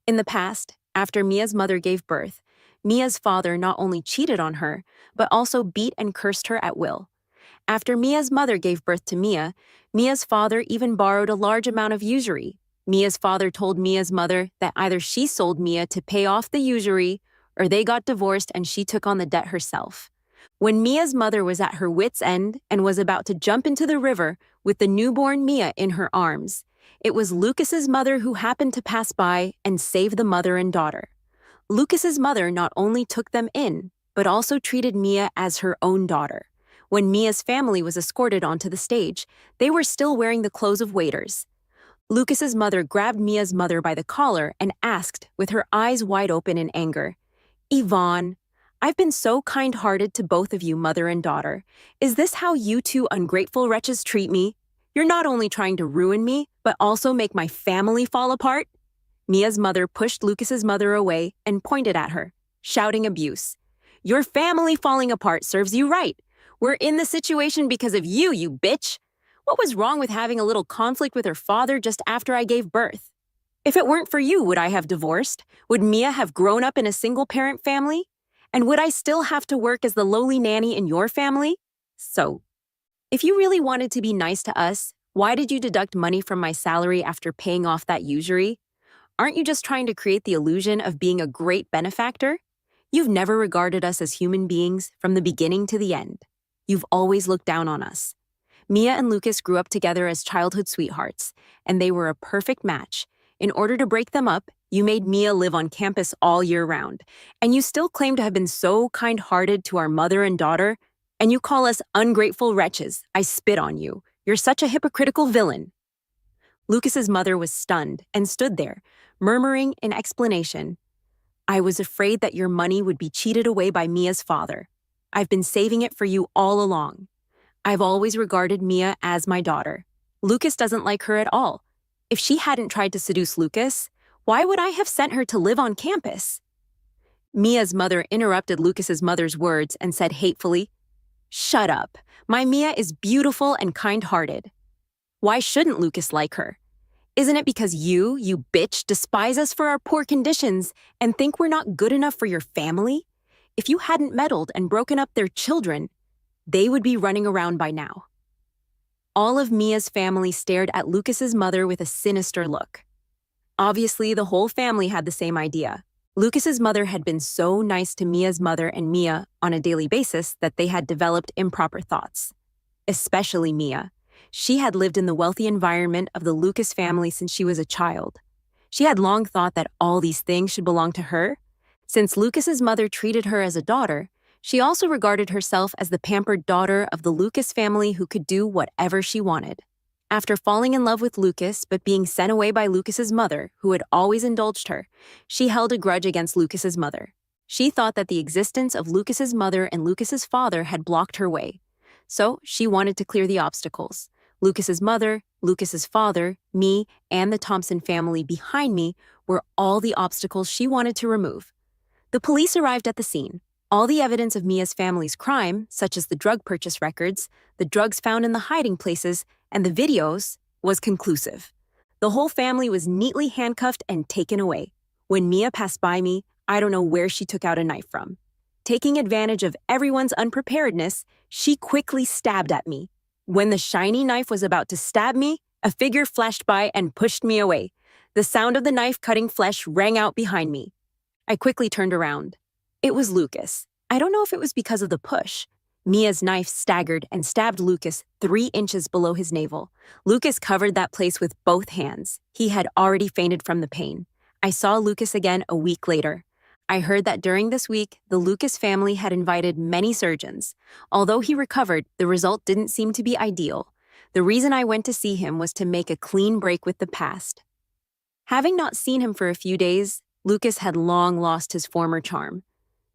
In the past, after Mia's mother gave birth, Mia's father not only cheated on her, but also beat and cursed her at will. After Mia's mother gave birth to Mia, Mia's father even borrowed a large amount of usury. Mia's father told Mia's mother that either she sold Mia to pay off the usury, or they got divorced and she took on the debt herself. When Mia's mother was at her wit's end and was about to jump into the river with the newborn Mia in her arms, it was Lucas's mother who happened to pass by and save the mother and daughter. Lucas's mother not only took them in, but also treated Mia as her own daughter. When Mia's family was escorted onto the stage, they were still wearing the clothes of waiters. Lucas's mother grabbed Mia's mother by the collar and asked, with her eyes wide open in anger, "Yvonne, I've been so kind-hearted to both of you, mother and daughter. Is this how you two ungrateful wretches treat me? You're not only trying to ruin me, but also make my family fall apart?" Mia's mother pushed Lucas's mother away and pointed at her, shouting abuse. "Your family falling apart serves you right. We're in this situation because of you, you bitch. What was wrong with having a little conflict with her father just after I gave birth? If it weren't for you, would I have divorced? Would Mia have grown up in a single-parent family? And would I still have to work as the lowly nanny in your family? So, if you really wanted to be nice to us, why did you deduct money from my salary after paying off that usury? Aren't you just trying to create the illusion of being a great benefactor? You've never regarded us as human beings from the beginning to the end. You've always looked down on us. Mia and Lucas grew up together as childhood sweethearts, and they were a perfect match. In order to break them up, you made Mia live on campus all year round, and you still claim to have been so kind-hearted to our mother and daughter, and you call us ungrateful wretches. I spit on you. You're such a hypocritical villain. Lucas's mother was stunned and stood there, murmuring in explanation, I was afraid that your money would be cheated away by Mia's father. I've been saving it for you all along. I've always regarded Mia as my daughter. Lucas doesn't like her at all. If she hadn't tried to seduce Lucas, why would I have sent her to live on campus? Mia's mother interrupted Lucas's mother's words and said hatefully, Shut up. My Mia is beautiful and kind-hearted. Why shouldn't Lucas like her? Isn't it because you bitch, despise us for our poor conditions and think we're not good enough for your family? If you hadn't meddled and broken up their children, they would be running around by now. All of Mia's family stared at Lucas's mother with a sinister look. Obviously, the whole family had the same idea. Lucas's mother had been so nice to Mia's mother and Mia on a daily basis that they had developed improper thoughts. Especially Mia. She had lived in the wealthy environment of the Lucas family since she was a child. She had long thought that all these things should belong to her. Since Lucas's mother treated her as a daughter, she also regarded herself as the pampered daughter of the Lucas family who could do whatever she wanted. After falling in love with Lucas but being sent away by Lucas's mother, who had always indulged her, she held a grudge against Lucas's mother. She thought that the existence of Lucas's mother and Lucas's father had blocked her way. So she wanted to clear the obstacles. Lucas's mother, Lucas's father, me, and the Thompson family behind me were all the obstacles she wanted to remove. The police arrived at the scene. All the evidence of Mia's family's crime, such as the drug purchase records, the drugs found in the hiding places, and the videos, was conclusive. The whole family was neatly handcuffed and taken away. When Mia passed by me, I don't know where she took out a knife from. Taking advantage of everyone's unpreparedness, she quickly stabbed at me. When the shiny knife was about to stab me, a figure flashed by and pushed me away. The sound of the knife cutting flesh rang out behind me. I quickly turned around. It was Lucas. I don't know if it was because of the push. Mia's knife staggered and stabbed Lucas 3 inches below his navel. Lucas covered that place with both hands. He had already fainted from the pain. I saw Lucas again a week later. I heard that during this week, the Lucas family had invited many surgeons. Although he recovered, the result didn't seem to be ideal. The reason I went to see him was to make a clean break with the past. Having not seen him for a few days, Lucas had long lost his former charm.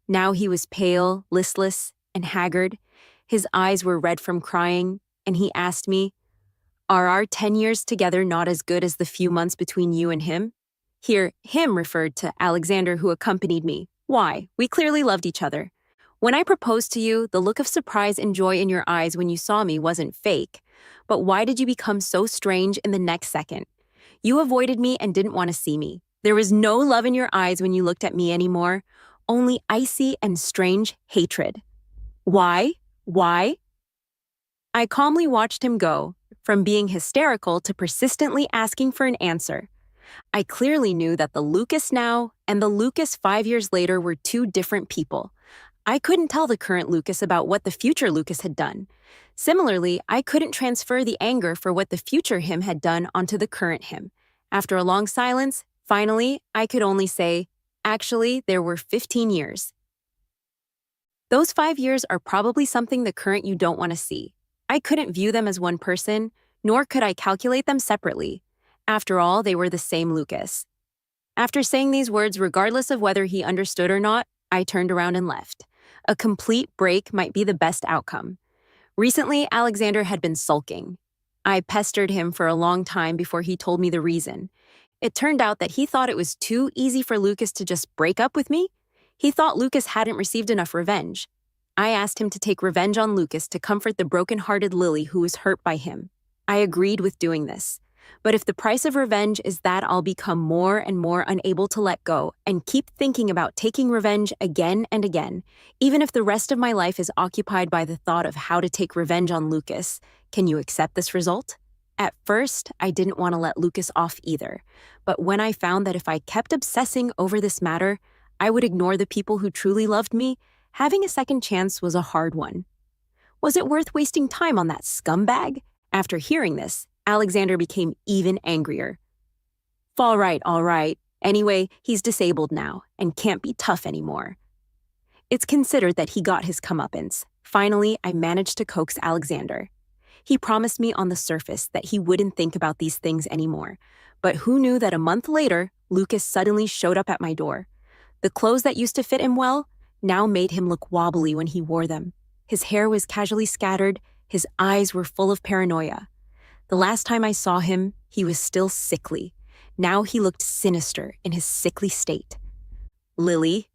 Now he was pale, listless, and haggard. His eyes were red from crying, and he asked me, Are our 10 years together not as good as the few months between you and him? Here, him referred to Alexander, who accompanied me. Why? We clearly loved each other. When I proposed to you, the look of surprise and joy in your eyes when you saw me wasn't fake. But why did you become so strange in the next second? You avoided me and didn't want to see me. There was no love in your eyes when you looked at me anymore, only icy and strange hatred. Why? Why? I calmly watched him go, from being hysterical to persistently asking for an answer. I clearly knew that the Lucas now and the Lucas 5 years later were two different people. I couldn't tell the current Lucas about what the future Lucas had done. Similarly, I couldn't transfer the anger for what the future him had done onto the current him. After a long silence, finally, I could only say, actually, there were 15 years. Those 5 years are probably something the current you don't want to see. I couldn't view them as one person, nor could I calculate them separately. After all, they were the same Lucas. After saying these words, regardless of whether he understood or not, I turned around and left. A complete break might be the best outcome. Recently, Alexander had been sulking. I pestered him for a long time before he told me the reason. It turned out that he thought it was too easy for Lucas to just break up with me. He thought Lucas hadn't received enough revenge. I asked him to take revenge on Lucas to comfort the broken-hearted Lily who was hurt by him. I agreed with doing this. But if the price of revenge is that I'll become more and more unable to let go and keep thinking about taking revenge again and again, even if the rest of my life is occupied by the thought of how to take revenge on Lucas, can you accept this result? At first, I didn't want to let Lucas off either. But when I found that if I kept obsessing over this matter, I would ignore the people who truly loved me, having a second chance was a hard one. Was it worth wasting time on that scumbag? After hearing this, Alexander became even angrier. All right. Anyway, he's disabled now and can't be tough anymore. It's considered that he got his comeuppance. Finally, I managed to coax Alexander. He promised me on the surface that he wouldn't think about these things anymore. But who knew that a month later, Lucas suddenly showed up at my door. The clothes that used to fit him well now made him look wobbly when he wore them. His hair was casually scattered, his eyes were full of paranoia. The last time I saw him, he was still sickly. Now he looked sinister in his sickly state. Lily.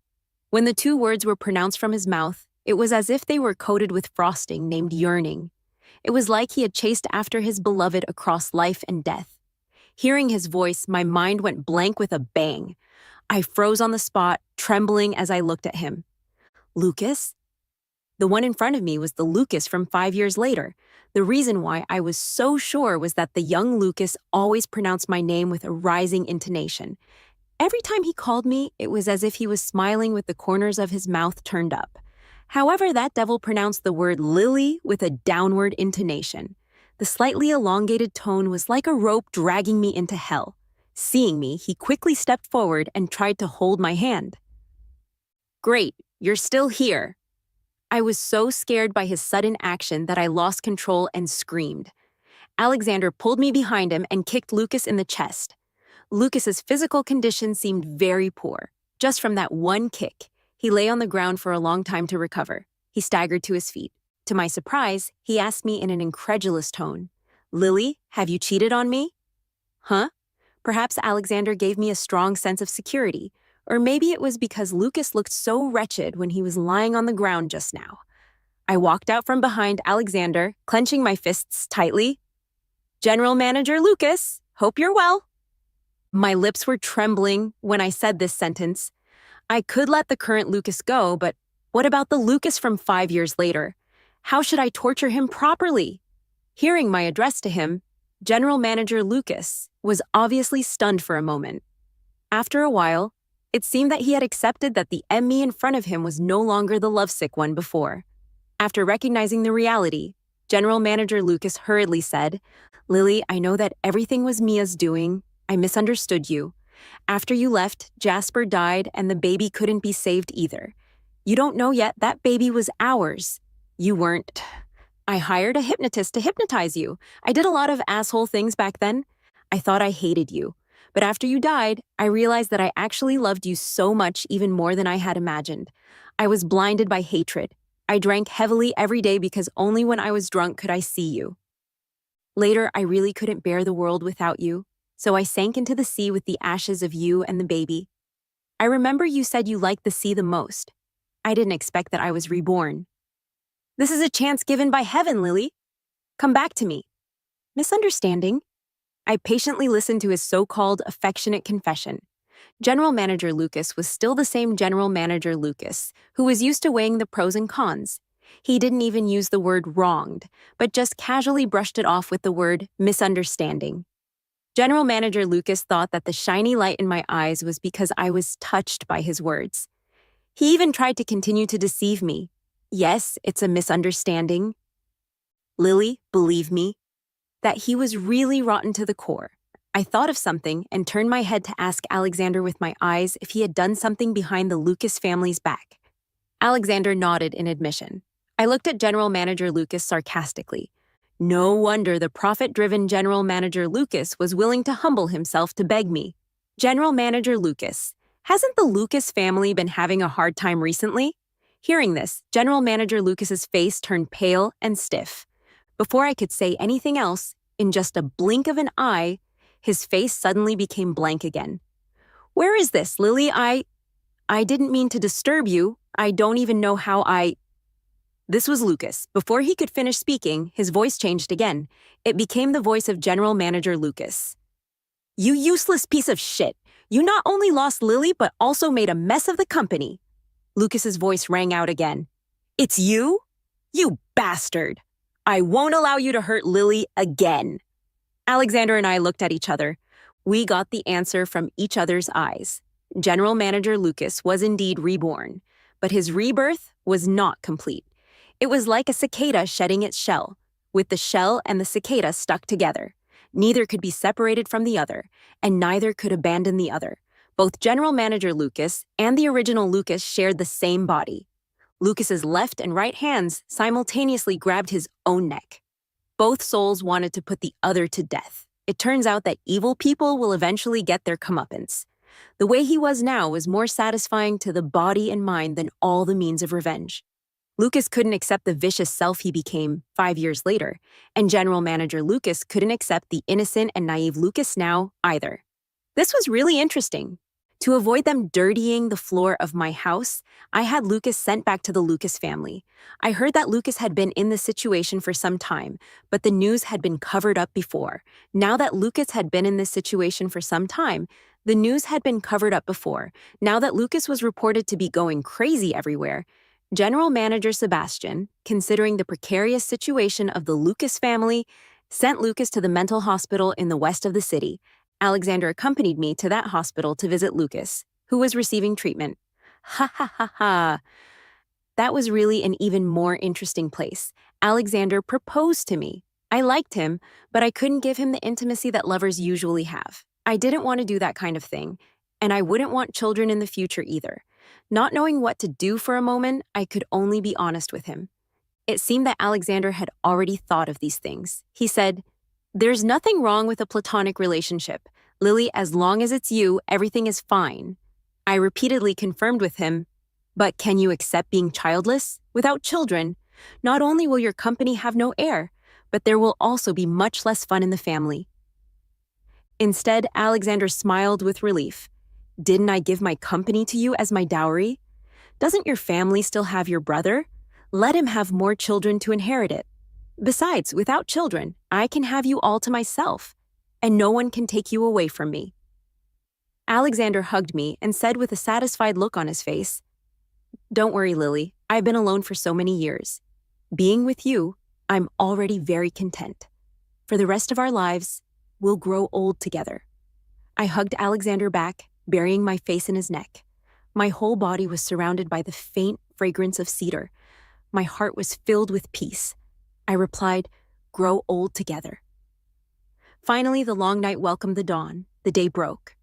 When the two words were pronounced from his mouth, it was as if they were coated with frosting named yearning. It was like he had chased after his beloved across life and death. Hearing his voice, my mind went blank with a bang. I froze on the spot, trembling as I looked at him. Lucas? The one in front of me was the Lucas from 5 years later. The reason why I was so sure was that the young Lucas always pronounced my name with a rising intonation. Every time he called me, it was as if he was smiling with the corners of his mouth turned up. However, that devil pronounced the word Lily with a downward intonation. The slightly elongated tone was like a rope dragging me into hell. Seeing me, he quickly stepped forward and tried to hold my hand. Great, you're still here. I was so scared by his sudden action that I lost control and screamed. Alexander pulled me behind him and kicked Lucas in the chest. Lucas's physical condition seemed very poor. Just from that one kick, he lay on the ground for a long time to recover. He staggered to his feet. To my surprise, he asked me in an incredulous tone, Lily, have you cheated on me? Huh? Perhaps Alexander gave me a strong sense of security. Or maybe it was because Lucas looked so wretched when he was lying on the ground just now. I walked out from behind Alexander, clenching my fists tightly. General Manager Lucas, hope you're well. My lips were trembling when I said this sentence. I could let the current Lucas go, but what about the Lucas from 5 years later? How should I torture him properly? Hearing my address to him, General Manager Lucas was obviously stunned for a moment. After a while, it seemed that he had accepted that the me in front of him was no longer the lovesick one before. After recognizing the reality, General Manager Lucas hurriedly said, Lily, I know that everything was Mia's doing. I misunderstood you. After you left, Jasper died and the baby couldn't be saved either. You don't know yet that baby was ours. You weren't. I hired a hypnotist to hypnotize you. I did a lot of asshole things back then. I thought I hated you. But after you died, I realized that I actually loved you so much, even more than I had imagined. I was blinded by hatred. I drank heavily every day because only when I was drunk could I see you. Later, I really couldn't bear the world without you, so I sank into the sea with the ashes of you and the baby. I remember you said you liked the sea the most. I didn't expect that I was reborn. This is a chance given by heaven, Lily. Come back to me. Misunderstanding? I patiently listened to his so-called affectionate confession. General Manager Lucas was still the same General Manager Lucas, who was used to weighing the pros and cons. He didn't even use the word wronged, but just casually brushed it off with the word misunderstanding. General Manager Lucas thought that the shiny light in my eyes was because I was touched by his words. He even tried to continue to deceive me. Yes, it's a misunderstanding. Lily, believe me, that he was really rotten to the core. I thought of something and turned my head to ask Alexander with my eyes if he had done something behind the Lucas family's back. Alexander nodded in admission. I looked at General Manager Lucas sarcastically. No wonder the profit-driven General Manager Lucas was willing to humble himself to beg me. General Manager Lucas, hasn't the Lucas family been having a hard time recently? Hearing this, General Manager Lucas's face turned pale and stiff. Before I could say anything else, in just a blink of an eye, his face suddenly became blank again. Where is this, Lily? I didn't mean to disturb you. I don't even know how This was Lucas. Before he could finish speaking, his voice changed again. It became the voice of General Manager Lucas. You useless piece of shit. You not only lost Lily, but also made a mess of the company. Lucas's voice rang out again. It's you? You bastard. I won't allow you to hurt Lily again. Alexander and I looked at each other. We got the answer from each other's eyes. General Manager Lucas was indeed reborn, but his rebirth was not complete. It was like a cicada shedding its shell, with the shell and the cicada stuck together. Neither could be separated from the other, and neither could abandon the other. Both General Manager Lucas and the original Lucas shared the same body. Lucas's left and right hands simultaneously grabbed his own neck. Both souls wanted to put the other to death. It turns out that evil people will eventually get their comeuppance. The way he was now was more satisfying to the body and mind than all the means of revenge. Lucas couldn't accept the vicious self he became 5 years later, and General Manager Lucas couldn't accept the innocent and naive Lucas now either. This was really interesting. To avoid them dirtying the floor of my house, I had Lucas sent back to the Lucas family. I heard that Lucas had been in this situation for some time, but the news had been covered up before. Now that Lucas had been in this situation for some time, the news had been covered up before. Now that Lucas was reported to be going crazy everywhere, General Manager Sebastian, considering the precarious situation of the Lucas family, sent Lucas to the mental hospital in the west of the city. Alexander accompanied me to that hospital to visit Lucas, who was receiving treatment. Ha ha ha ha. That was really an even more interesting place. Alexander proposed to me. I liked him, but I couldn't give him the intimacy that lovers usually have. I didn't want to do that kind of thing, and I wouldn't want children in the future either. Not knowing what to do for a moment, I could only be honest with him. It seemed that Alexander had already thought of these things. He said, "There's nothing wrong with a platonic relationship. Lily, as long as it's you, everything is fine." I repeatedly confirmed with him, "But can you accept being childless? Without children, not only will your company have no heir, but there will also be much less fun in the family." Instead, Alexander smiled with relief. "Didn't I give my company to you as my dowry? Doesn't your family still have your brother? Let him have more children to inherit it. Besides, without children, I can have you all to myself, and no one can take you away from me." Alexander hugged me and said with a satisfied look on his face, "Don't worry, Lily. I've been alone for so many years. Being with you, I'm already very content. For the rest of our lives, we'll grow old together." I hugged Alexander back, burying my face in his neck. My whole body was surrounded by the faint fragrance of cedar. My heart was filled with peace. I replied, "Grow old together." Finally, the long night welcomed the dawn. The day broke.